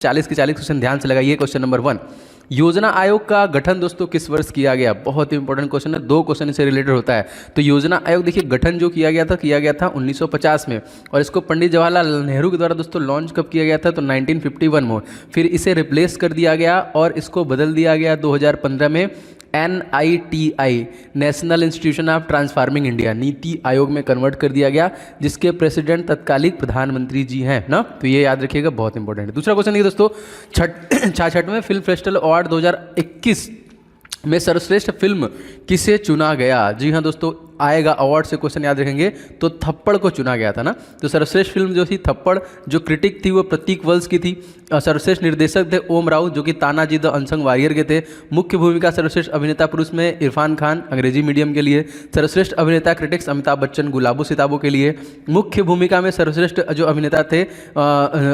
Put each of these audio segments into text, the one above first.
40 के 40 क्वेश्चन ध्यान से लगाइए। क्वेश्चन नंबर 1, योजना आयोग का गठन दोस्तों किस वर्ष किया गया? बहुत ही इंपॉर्टेंट क्वेश्चन है, 2 क्वेश्चन इससे रिलेटेड होता है। तो योजना आयोग देखिए गठन जो किया गया था 1950 में, और इसको पंडित जवाहरलाल नेहरू के द्वारा दोस्तों लॉन्च कब किया गया था? तो 1951 में। फिर इसे रिप्लेस कर दिया गया और इसको बदल दिया गया 2015 में NITI, national institution of transforming India, NITI Aayog में कन्वर्ट कर दिया गया, जिसके प्रेसिडेंट तत्कालिक प्रधानमंत्री जी हैं ना। तो ये याद रखिएगा, बहुत इंपॉर्टेंट है। दूसरा क्वेश्चन देखिए दोस्तों, 66वें फिल्म फेस्टिवल अवार्ड 2021 में सर्वश्रेष्ठ फिल्म किसे चुना गया? जी हाँ दोस्तों, आएगा अवार्ड से क्वेश्चन याद रखेंगे तो थप्पड़ को चुना गया था ना। तो सर्वश्रेष्ठ फिल्म जो थी थप्पड़, जो क्रिटिक थी वो प्रतीक वल्स की थी, सर्वश्रेष्ठ निर्देशक थे ओम राव जो कि तानाजी द अनसंग वॉरियर के थे। मुख्य भूमिका सर्वश्रेष्ठ अभिनेता पुरुष में इरफान खान अंग्रेजी मीडियम के लिए। सर्वश्रेष्ठ अभिनेता क्रिटिक्स अमिताभ बच्चन गुलाबो सिताबो के लिए। मुख्य भूमिका में सर्वश्रेष्ठ जो अभिनेता थे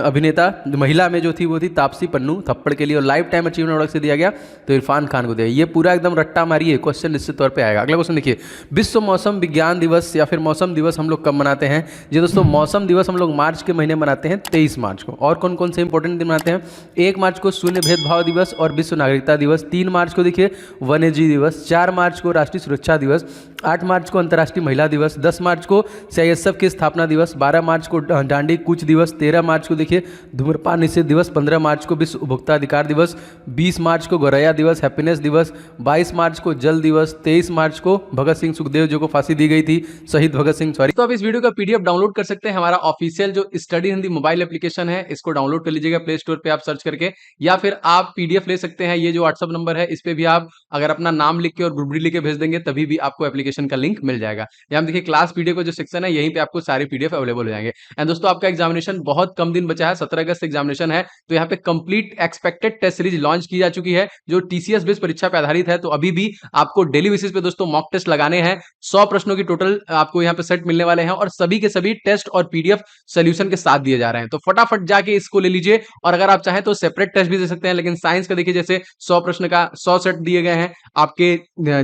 अभिनेता महिला में जो थी वो थी तापसी पन्नू थप्पड़ के लिए, और लाइफ टाइम अचीवमेंट अवार्ड से दिया गया तो इरफान खान को दिया। ये पूरा एकदम रट्टा मारिए, क्वेश्चन निश्चित तौर पर आएगा। अगला क्वेश्चन देखिए, विश्व मौसम विज्ञान दिवस या फिर मौसम दिवस हम लोग कब मनाते हैं? जी दोस्तों, मौसम दिवस हम लोग मार्च के महीने मनाते हैं 23 मार्च को। और कौन कौन से इंपॉर्टेंट दिन मनाते हैं? 1 मार्च को शून्य भेदभाव दिवस और विश्व नागरिकता दिवस। 3 मार्च को देखिए वन्यजीव दिवस। 4 मार्च को राष्ट्रीय सुरक्षा दिवस। 8 मार्च को अंतर्राष्ट्रीय महिला दिवस। 10 मार्च को CISF की स्थापना दिवस। 12 मार्च को डांडी कूच दिवस। 13 मार्च को देखिए धूम्रपान निषेध दिवस। 15 मार्च को विश्व उपभोक्ता अधिकार दिवस। 20 मार्च को गौरैया दिवस हैप्पीनेस दिवस। 22 मार्च को जल दिवस। 23 मार्च को भगत सिंह सुखदेव जो को फांसी दी गई थी, शहीद भगत सिंह सॉरी। तो आप इस वीडियो का PDF डाउनलोड कर सकते हैं। हमारा ऑफिशियल जो स्टडी हिंदी मोबाइल एप्लीकेशन है इसको डाउनलोड कर लीजिएगा प्ले स्टोर पे आप सर्च करके, या फिर आप PDF ले सकते हैं। ये जो WhatsApp नंबर है इस पे भी आप अगर अपना नाम लिख के और ग्रुप डी लिख के भेज देंगे तभी भी आपको एप्लीकेशन का लिंक मिल जाएगा। यहाँ देखिए क्लास PDF का जो सेक्शन है यहीं पे आपको सारे PDF अवेलेबल हो जाएंगे। एंड दोस्तों आपका एग्जामिनेशन बहुत कम दिन बचा है, 17 अगस्त एग्जामिनेशन है। तो यहाँ पे complete expected test series launch की जा चुकी है जो TCS बेस्ड परीक्षा पे आधारित है। तो अभी भी आपको डेली बेसिस पे दोस्तों मॉक टेस्ट लगाने हैं। 100 प्रश्नों की टोटल आपको यहाँ पे सेट मिलने वाले हैं और सभी के सभी टेस्ट और PDF सोल्यूशन के साथ दिए जा रहे हैं। तो फटाफट जाके इसको ले लीजिए, और अगर आप चाहें तो सेपरेट टेस्ट भी दे सकते हैं। लेकिन साइंस का देखिए जैसे 100 प्रश्न का 100 सेट दिए गए हैं, आपके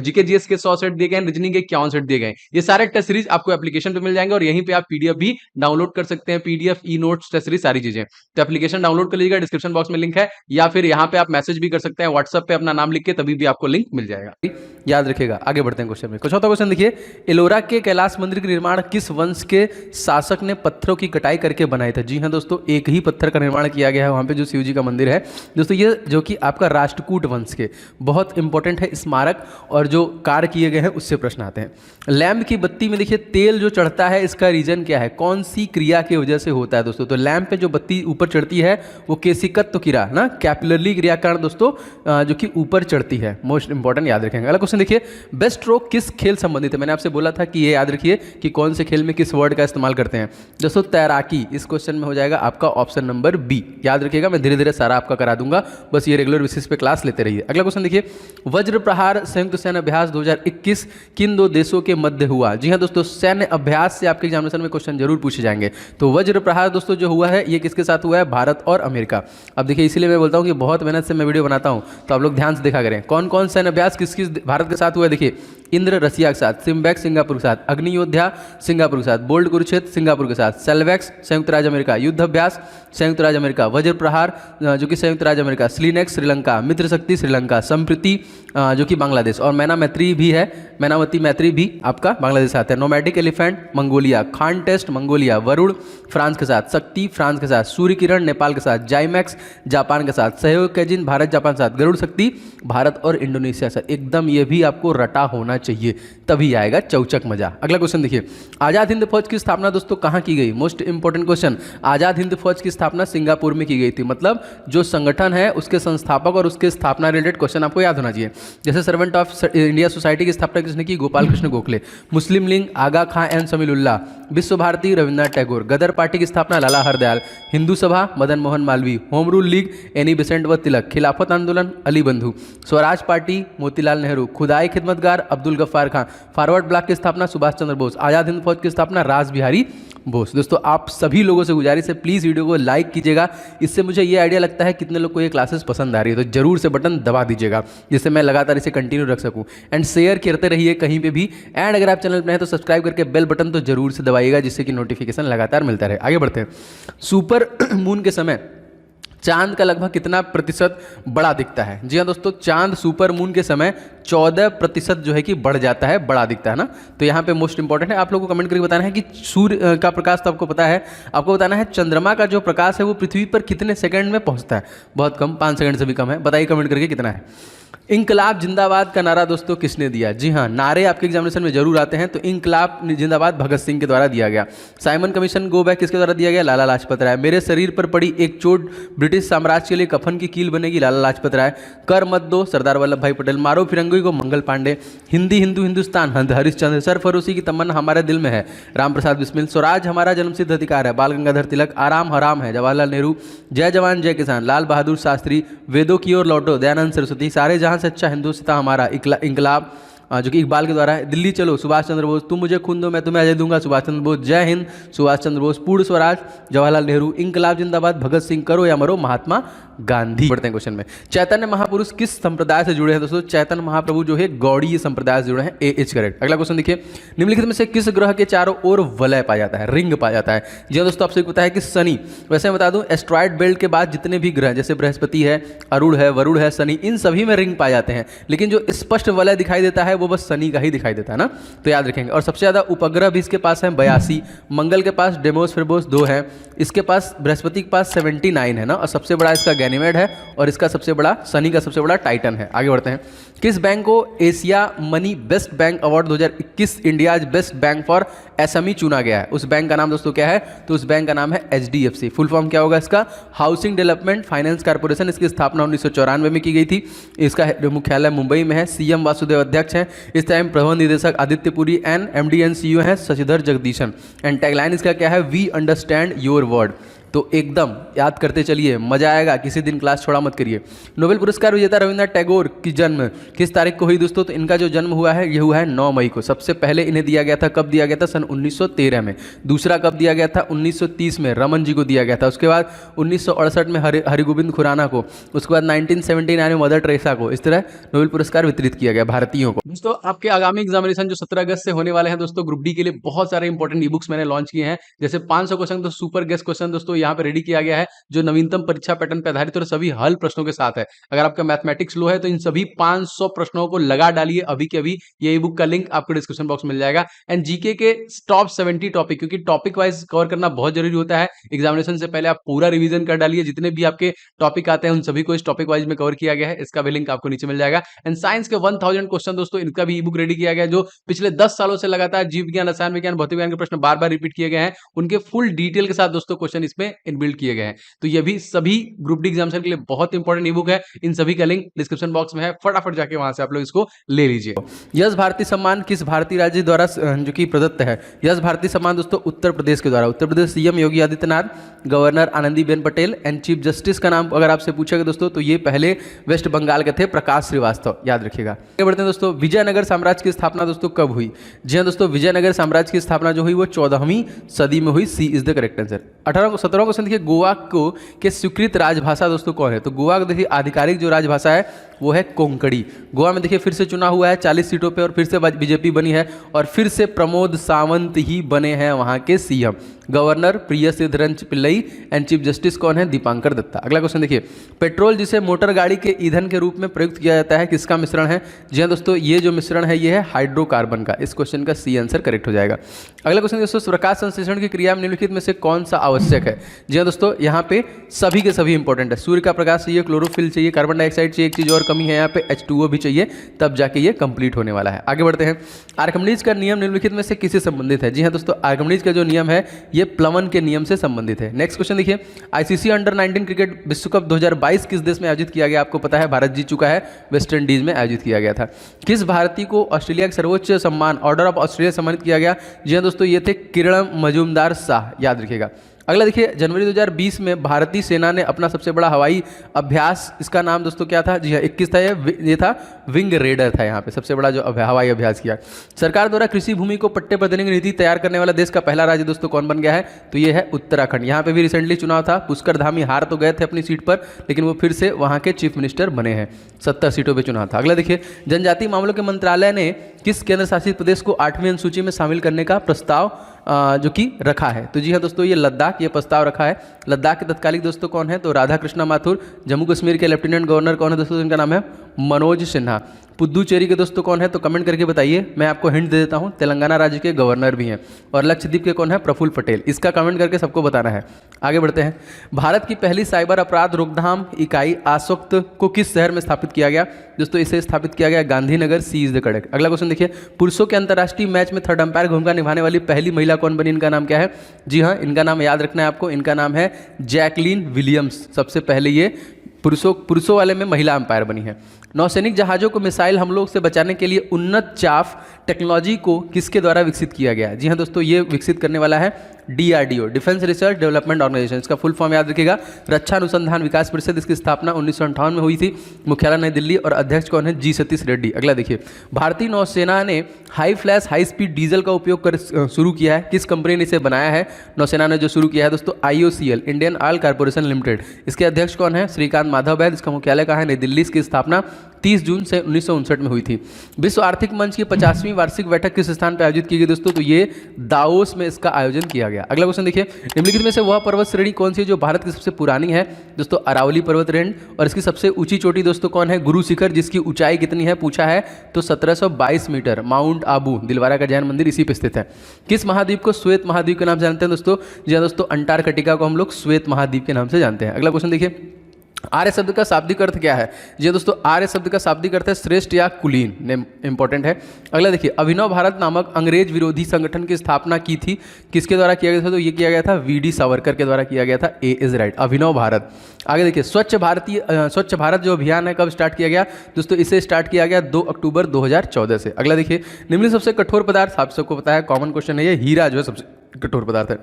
GK GS के 100 सेट दिए गए हैं, रीजनिंग के 51 सेट दिए गए हैं। ये सारे टेस्ट सीरीज आपको एप्लीकेशन पे मिल जाएंगे और यहीं पे आप PDF भी डाउनलोड कर सकते हैं। PDF e notes test series सारी चीजें। तो एप्लीकेशन डाउनलोड कर लीजिएगा, डिस्क्रिप्शन बॉक्स में लिंक है, या फिर यहाँ पे आप मैसेज भी कर सकते हैं WhatsApp पे अपना नाम लिख के, तभी भी आपको लिंक मिल जाएगा। याद रखिएगा। आगे बढ़ते हैं क्वेश्चन में। चौथा क्वेश्चन देखिए, एलोरा के कैलाश मंदिर का निर्माण किस वंश के शासक ने पत्थरों की कटाई करके बनाया था? जी हाँ दोस्तों, एक ही पत्थर का निर्माण किया गया है वहाँ पे जो शिव जी का मंदिर है दोस्तों, ये जो कि आपका राष्ट्रकूट वंश के, बहुत इंपॉर्टेंट है स्मारक, और जो कार्य किए गए हैं उससे प्रश्न आते हैं। लैंप की बत्ती में देखिए तेल जो चढ़ता है इसका रीजन क्या है? कौन सी क्रिया की वजह से होता है दोस्तों? तो लैंप पे जो बत्ती ऊपर चढ़ती है वो केशिकत्व क्रिया ना, कैपिलरी क्रिया कारण दोस्तों जो कि ऊपर चढ़ती है। मोस्ट इंपॉर्टेंट याद रखेंगे। अगला क्वेश्चन देखिए, बेस्ट स्ट्रोक किस खेल संबंधित है? मैंने आपसे बोला था कि ये याद रखिए कि कौन से खेल में किस वर्ड का इस्तेमाल करते हैं दोस्तों। तैराकी इस क्वेश्चन में हो जाएगा आपका ऑप्शन नंबर B। याद रखिएगा, मैं धीरे धीरे सारा आपका करा दूंगा, बस ये रेगुलर बेसिस पे क्लास लेते रहिए। अगला क्वेश्चन देखिए, वज्र प्रहार संयुक्त सैन्य अभ्यास 2021 किन 2 देशों के मध्य हुआ? जी हाँ दोस्तों, सैन्य अभ्यास से आपके एग्जामिनेशन में क्वेश्चन जरूर पूछे जाएंगे। तो वज्र प्रहार दोस्तों जो हुआ है ये किसके साथ हुआ है? भारत और अमेरिका। अब देखिए इसीलिए मैं बोलता हूँ कि बहुत मेहनत से मैं वीडियो बनाता हूँ, तो आप लोग ध्यान से देखा करें कौन कौन सैन्य अभ्यास किस किस भारत के साथ हुआ है। देखिए इंद्र रसिया के साथ, सिम्बैक्स सिंगापुर के साथ, अग्नि योद्धा सिंगापुर के साथ, बोल्ड कुरुक्षेत्र सिंगापुर के साथ, सेल्वैक्स संयुक्त राज्य अमेरिका, युद्ध अभ्यास संयुक्त राज्य अमेरिका, वज्र प्रहार जो कि संयुक्त राज्य अमेरिका, स्लीनेक्स श्रीलंका, मित्र शक्ति श्रीलंका, संप्रीति जो कि बांग्लादेश, और मैना मैत्री भी है, मैनावती मैत्री भी आपका बांग्लादेश से आता है। Nomadic elephant Mongolia, Khan test Mongolia, Varun France के साथ, शक्ति फ्रांस के साथ, सूर्य किरण नेपाल के साथ, जाइमैक्स जापान के साथ, सहयोग कैजिन भारत जापान के साथ, गरुड़ शक्ति भारत और इंडोनेशिया से। एकदम ये भी आपको रटा होना चाहिए, तभी आएगा चौचक मजा। अगला क्वेश्चन देखिए, आजाद हिंद फौज की स्थापना दोस्तों कहाँ की गई? Most important question. Azad Hind Fauj की स्थापना सिंगापुर में की गई थी। मतलब जो संगठन है उसके संस्थापक और उसके स्थापना रिलेटेड क्वेश्चन आपको याद होना चाहिए। जैसे सर्वेंट ऑफ इंडिया सोसाइटी की स्थापना किसने की? गोपाल कृष्ण गोखले। मुस्लिम लीग आगा खां एंड समीउल्लाह। विश्व भारती रविन्द्रनाथ टैगोर। गदर पार्टी की स्थापना Lala Hardayal. Hindu Sabha Madan Mohan Malaviya. Home Rule League Annie Besant व तिलक। खिलाफत आंदोलन अली बंधु। स्वराज पार्टी मोतीलाल नेहरू। खुदाई खिदमतगार अब्दुल गफ्फार खां। फॉरवर्ड ब्लॉक की स्थापना सुभाष चंद्र बोस। आजाद हिंद फौज की स्थापना रास बिहारी बोस। दोस्तों आप सभी लोगों से गुजारिश है प्लीज़ वीडियो को लाइक कीजिएगा, इससे मुझे ये आइडिया लगता है कितने लोग को ये क्लासेस पसंद आ रही है। तो जरूर से बटन दबा दीजिएगा जिससे मैं लगातार इसे कंटिन्यू रख सकूं। एंड शेयर करते रहिए कहीं पे भी। एंड अगर आप चैनल पर हैं तो सब्सक्राइब करके बेल बटन तो जरूर से दबाइएगा जिससे कि नोटिफिकेशन लगातार मिलता रहे। आगे बढ़ते हैं। सुपर मून के समय चांद का लगभग कितना प्रतिशत बड़ा दिखता है? जी हाँ दोस्तों, चांद सुपर मून के समय 14% जो है कि बढ़ जाता है, बड़ा दिखता है ना। तो यहाँ पे मोस्ट इंपॉर्टेंट है, आप लोगों को कमेंट करके बताना है कि सूर्य का प्रकाश तो आपको पता है, आपको बताना है चंद्रमा का जो प्रकाश है वो पृथ्वी पर कितने सेकंड में पहुँचता है। बहुत कम, 5 सेकंड से भी कम है। बताइए कमेंट करके कितना है। इंकलाब जिंदाबाद का नारा दोस्तों किसने दिया? जी हाँ, नारे आपके एग्जामिनेशन में जरूर आते हैं। तो इंकलाब जिंदाबाद भगत सिंह के द्वारा दिया गया। साइमन कमीशन गो बैक किसके द्वारा दिया गया? लाला लाजपत राय। मेरे शरीर पर पड़ी एक चोट ब्रिटिश साम्राज्य के लिए कफन की कील बनेगी, लाला लाजपत राय। कर मत दो, सरदार वल्लभ भाई पटेल। मारो फिरंगी को, मंगल पांडे। हिंदी हिंदू हिंदुस्तान, हरिश्चंद्र। सरफरोशी की तमन्ना हमारे दिल में है, राम प्रसाद बिस्मिल। स्वराज हमारा जन्मसिद्ध अधिकार है, बाल गंगाधर तिलक। आराम हराम है, जवाहरलाल नेहरू। जय जवान जय किसान, लाल बहादुर शास्त्री। वेदों की ओर लौटो, दयानंद सरस्वती। सारे जहां से अच्छा हिंदुस्तान हमारा, इंकलाब जो कि इकबाल के द्वारा है। दिल्ली चलो, सुभाष चंद्र बोस। तुम मुझे खून दो मैं तुम्हें अजय दूंगा, सुभाष चंद्र बोस। जय हिंद, सुभाष चंद्र बोस। पूर्ण स्वराज, जवाहरलाल नेहरू। इंकलाब जिंदाबाद भगत सिंह। करो या मरो, महात्मा गांधी। बढ़ते हैं क्वेश्चन में। चैतन्य महापुरुष किस संप्रदाय से जुड़े हैं दोस्तों? चैतन्य महाप्रभु जो है गौड़ीय संप्रदाय से जुड़े हैं। ए इज करेक्ट। अगला क्वेश्चन देखिए, निम्नलिखित में से किस ग्रह के चारों ओर वलय पाया जाता है, रिंग पाया जाता है? जी हाँ दोस्तों, आपसे पता है कि शनि। वैसे मैं बता दूं, एस्ट्रॉयड बेल्ट के बाद जितने भी ग्रह, जैसे बृहस्पति है, अरुण है, वरुण है, शनि, इन सभी में रिंग पाए जाते हैं। लेकिन जो स्पष्ट वलय दिखाई देता है वो बस शनि का ही दिखाई देता है ना, तो याद रखेंगे। और सबसे ज्यादा उपग्रह भी इसके पास है 82। मंगल के पास डेमोस फिरबोस 2 है। इसके पास बृहस्पति के पास 79 है ना। और सबसे बड़ा इसका गैनीमेड है, और इसका सबसे बड़ा, शनि का सबसे बड़ा टाइटन है। आगे बढ़ते हैं। किस बैंक को Asia money best bank award 2021 India best bank for SME चुना गया है? उस बैंक का नाम दोस्तों क्या है? तो उस बैंक का नाम है HDFC। फुल फॉर्म क्या होगा इसका? Housing development finance corporation. इसकी स्थापना 1994 में की गई थी। इसका मुख्यालय मुंबई में है। CM वासुदेव अध्यक्ष हैं। इस टाइम प्रबंध निदेशक Aditya Puri and MD and CEO हैं शशिधर जगदीशन। एंड टैगलाइन इसका क्या है? We understand your world. तो एकदम याद करते चलिए, मजा आएगा, किसी दिन क्लास छोड़ा मत करिए। नोबेल पुरस्कार विजेता रविन्द्रनाथ टैगोर की जन्म किस तारीख को हुई दोस्तों? तो इनका जो जन्म हुआ है ये हुआ है 9 मई को। सबसे पहले इन्हें दिया गया था, कब दिया गया था? सन 1913 में। दूसरा कब दिया गया था? 1930 में रमन जी को दिया गया था। उसके बाद 1968 में हरिगोविंद खुराना को। उसके बाद 1979 में मदर टेरेसा को। इस तरह नोबेल पुरस्कार वितरित किया गया भारतीयों को। दोस्तों आपके आगामी एग्जामिनेशन जो 17 अगस्त से होने वाले हैं दोस्तों, ग्रुप डी के लिए बहुत सारे इंपॉर्टेंट ई बुक्स मैंने लॉन्च किए हैं। जैसे 500 क्वेश्चन तो सुपर गेस्ट क्वेश्चन दोस्तों यहाँ पे रेडी किया गया है, जो नवीनतम परीक्षा पैटर्न पर आधारित और सभी हल प्रश्नों के साथ है। अगर आपका मैथमेटिक्स लो है तो इन सभी 500 प्रश्नों को लगा डालिए अभी के अभी। ये ई बुक का लिंक आपको डिस्क्रिप्शन बॉक्स में मिल जाएगा। एंड जीके के टॉप 70 टॉपिक, क्योंकि टॉपिक वाइज कवर करना बहुत जरूरी होता है। एग्जामिनेशन से पहले आप पूरा रिवीजन कर डालिए। जितने भी आपके टॉपिक आते हैं उन सभी को इस टॉपिक वाइज में कवर किया गया है। इसका भी लिंक आपको नीचे मिल जाएगा। एंड साइंस के 1000 क्वेश्चन दोस्तों, इनका भी ई बुक रेडी किया गया है, जो पिछले 10 सालों से लगातार जीव विज्ञान, रसायन विज्ञान, भौतिक विज्ञान के प्रश्न बार बार रिपीट किए गए हैं। उनके फुल डिटेल के साथ दोस्तों क्वेश्चन इसमें इनबिल्ट किए गए हैं। तो ये भी सभी ग्रुप डी एग्जामिनेशन के लिए बहुत इंपॉर्टेंट ई बुक है। इन सभी का लिंक डिस्क्रिप्शन बॉक्स में है, फटाफट जाके वहां से आप लोग इसको ले लीजिए। यश भारती सम्मान किस भारतीय राज्य द्वारा जो कि प्रदत्त है? यश भारती सम्मान दोस्तों उत्तर प्रदेश के द्वारा। Uttar Pradesh CM Yogi Adityanath, governor Anandiben Patel and chief justice का नाम अगर आपसे पूछेगा दोस्तों तो ये पहले वेस्ट बंगाल के थे, प्रकाश श्रीवास्तव, याद रखिएगा। आगे बढ़ते हैं दोस्तों। विजयनगर साम्राज्य की स्थापना दोस्तों कब हुई? जी हाँ दोस्तों, विजयनगर साम्राज्य की स्थापना जो हुई वो 14वीं सदी में हुई। C is the correct answer. 17 question देखिए, गोवा को के स्वीकृत राजभाषा दोस्तों कौन है? तो गोवा को देखिए आधिकारिक जो राजभाषा है वो है कोंकणी। गोवा में देखिए फिर से चुनाव हुआ है 40 सीटों पे, और फिर से बीजेपी बनी है, और फिर से प्रमोद सावंत ही बने हैं वहां के CM। Governor Priyasiddharan Pillai and chief justice कौन है? दीपांकर दत्ता। अगला क्वेश्चन देखिए, पेट्रोल जिसे मोटर गाड़ी के ईंधन के रूप में प्रयुक्त किया जाता है किसका मिश्रण है? जी हाँ दोस्तों, ये जो मिश्रण है ये है हाइड्रोकार्बन का। इस क्वेश्चन का C आंसर करेक्ट हो जाएगा। अगला क्वेश्चन दोस्तों, प्रकाश संश्लेषण की क्रिया में निम्नलिखित में से कौन सा आवश्यक है? जी हाँ दोस्तों, यहाँ पे सभी के सभी इंपॉर्टेंट है। सूर्य का प्रकाश चाहिए, क्लोरोफिल चाहिए, कार्बन डाइऑक्साइड चाहिए, एक चीज और कमी है यहाँ पे H2O भी चाहिए, तब जाके ये कंप्लीट होने वाला है। आगे बढ़ते हैं। आर्किमिडीज का नियम निम्नलिखित में से किससे संबंधित है? जी हाँ दोस्तों, आर्किमिडीज का जो नियम है ये प्लमन के नियम से संबंधित है। नेक्स्ट क्वेश्चन देखिए, ICC अंडर 19 क्रिकेट विश्व कप 2022 किस देश में आयोजित किया गया? आपको पता है भारत जीत चुका है, वेस्ट इंडीज में आयोजित किया गया था। किस भारतीय को ऑस्ट्रेलिया के सर्वोच्च सम्मान ऑर्डर ऑफ ऑस्ट्रेलिया सम्मानित किया गया? जी हाँ दोस्तों, ये थे किरण मजूमदार शाह, याद रखिएगा। अगला देखिए, जनवरी 2020 में भारतीय सेना ने अपना सबसे बड़ा हवाई अभ्यास, इसका नाम दोस्तों क्या था? जी हाँ 21 था, ये था विंग रेडर था। यहाँ पे सबसे बड़ा जो हवाई अभ्यास किया। सरकार द्वारा कृषि भूमि को पट्टे पर देने की नीति तैयार करने वाला देश का पहला राज्य दोस्तों कौन बन गया है? तो ये है उत्तराखंड। यहाँ पे भी रिसेंटली चुनाव था, पुष्कर धामी हार तो गए थे अपनी सीट पर, लेकिन वो फिर से वहाँ के चीफ मिनिस्टर बने हैं। 70 सीटों पर चुनाव था। अगला देखिए, जनजातीय मामलों के मंत्रालय ने किस केंद्र शासित प्रदेश को 8वीं अनुसूची में शामिल करने का प्रस्ताव जो कि रखा है? तो जी हाँ दोस्तों, ये लद्दाख, ये प्रस्ताव रखा है। लद्दाख के तत्कालिक दोस्तों कौन है? तो राधा कृष्णा माथुर। जम्मू कश्मीर के लेफ्टिनेंट गवर्नर कौन है दोस्तों? इनका नाम है मनोज सिन्हा। पुद्दुचेरी के दोस्तों कौन है? तो कमेंट करके बताइए, मैं आपको हिंट दे देता हूं, तेलंगाना राज्य के गवर्नर भी हैं। और लक्षद्वीप के कौन है? प्रफुल्ल पटेल। इसका कमेंट करके सबको बताना है। आगे बढ़ते हैं। भारत की पहली साइबर अपराध रोकथाम इकाई आसक्त को किस शहर में स्थापित किया गया? दोस्तों इसे स्थापित किया गया गांधीनगर, सी इज द करेक्ट। अगला क्वेश्चन देखिए, पुरुषों के अंतर्राष्ट्रीय मैच में थर्ड अंपायर भूमिका निभाने वाली पहली महिला कौन बनी? इनका नाम क्या है? जी हाँ, इनका नाम याद रखना है आपको, इनका नाम है जैकलीन विलियम्स। सबसे पहले ये पुरुषों वाले में महिला अंपायर बनी है। नौसैनिक जहाज़ों को मिसाइल हमलों से बचाने के लिए उन्नत चाफ टेक्नोलॉजी को किसके द्वारा विकसित किया गया? जी हाँ दोस्तों, ये विकसित करने वाला है DRDO, defence research development organisation. इसका फुल फॉर्म याद रखिएगा, रक्षा अनुसंधान विकास परिषद। इसकी स्थापना 1958 में हुई थी, मुख्यालय नई दिल्ली, और अध्यक्ष कौन है? जी सतीश रेड्डी। अगला देखिए, भारतीय नौसेना ने high flash high speed diesel का उपयोग कर शुरू किया है, किस कंपनी ने इसे बनाया है? नौसेना ने जो शुरू किया है दोस्तों, IOCL, Indian oil corporation limited. इसके अध्यक्ष कौन है? श्रीकांत माधव वैद। इसका मुख्यालय कहाँ है? नई दिल्ली। इसकी स्थापना 30 जून से 1959 में हुई थी। विश्व आर्थिक मंच की 50वीं वार्षिक बैठक किस स्थान पर आयोजित की गई दोस्तों? तो ये दाओस में इसका आयोजन किया गया। अगला क्वेश्चन देखिए, निम्नलिखित में से वह पर्वत श्रेणी कौन सी है जो भारत की सबसे पुरानी है? दोस्तों अरावली पर्वत रेंज। और इसकी सबसे ऊंची चोटी दोस्तों कौन है? गुरु शिखर, जिसकी ऊंचाई कितनी है पूछा है तो 1722 मीटर। माउंट आबू, दिलवारा का जैन मंदिर इसी पे स्थित है। किस महाद्वीप को श्वेत महाद्वीप के नाम से जानते हैं दोस्तों? जी दोस्तों, अंटार्कटिका को हम लोग श्वेत महाद्वीप के नाम से जानते हैं। अगला क्वेश्चन देखिए, आर्य शब्द का शाब्दिक अर्थ क्या है? जी दोस्तों, आर्य शब्द का शाब्दिक अर्थ है श्रेष्ठ या कुलीन। नेम इंपॉर्टेंट है। अगला देखिए, अभिनव भारत नामक अंग्रेज विरोधी संगठन की स्थापना की थी, किसके द्वारा किया गया था? तो ये किया गया था VD सावरकर के द्वारा किया गया था। ए इज राइट, अभिनव भारत। आगे देखिए, स्वच्छ भारत जो अभियान है कब स्टार्ट किया गया? दोस्तों इसे स्टार्ट किया गया 2 अक्टूबर 2014 से। अगला देखिए, निम्नलिखित सबसे कठोर पदार्थ, आप सबको पता है, कॉमन क्वेश्चन है ये, हीरा जो है सबसे कठोर पदार्थ है।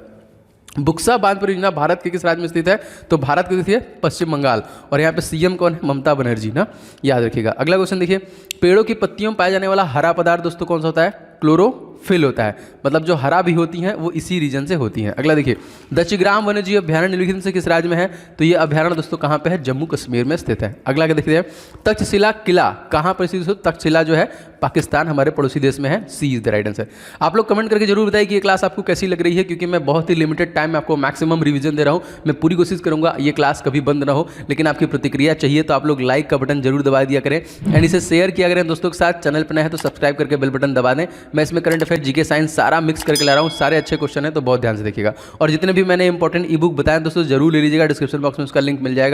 बुक्सा बांध परियोजना भारत के किस राज्य में स्थित है? तो भारत की स्थित है पश्चिम बंगाल। और यहाँ पे CM कौन है? ममता बनर्जी ना, याद रखिएगा। अगला क्वेश्चन देखिए, पेड़ों की पत्तियों में पाया जाने वाला हरा पदार्थ दोस्तों कौन सा होता है? क्लोरोफिल होता है। मतलब जो हरा भी होती हैं वो इसी रीजन से होती हैं। अगला देखिए, दशग्राम वन्यजीव अभ्यारण्य निम्नलिखित से किस राज्य में है? तो ये अभ्यारण्य दोस्तों कहाँ पे है? जम्मू कश्मीर में स्थित है। अगला क्या देखते हैं, तक्षशिला किला कहाँ पर स्थित है? तक्षशिला जो है पाकिस्तान, हमारे पड़ोसी देश में है। सी इज द राइट आंसर। आप लोग कमेंट करके जरूर बताइए कि ये क्लास आपको कैसी लग रही है, क्योंकि मैं बहुत ही लिमिटेड टाइम में आपको मैक्सिमम रिवीजन दे रहा हूँ। मैं पूरी कोशिश करूँगा ये क्लास कभी बंद ना हो, लेकिन आपकी प्रतिक्रिया चाहिए, तो आप लोग लाइक का बटन जरूर दबा दिया करें एंड इसे शेयर किया करें दोस्तों के साथ। चैनल पर नए हैं तो सब्सक्राइब करके बेल बटन दबा दें। मैं इसमें करंट अफेयर, जीके, साइंस सारा मिक्स करके ला रहा हूँ। सारे अच्छे क्वेश्चन है, तो बहुत ध्यान से देखिएगा। और जितने भी मैंने इंपॉर्टेंट ई बुक बताए दोस्तों जरूर ले लीजिएगा, डिस्क्रिप्शन बॉक्स में उसका लिंक मिल जाएगा।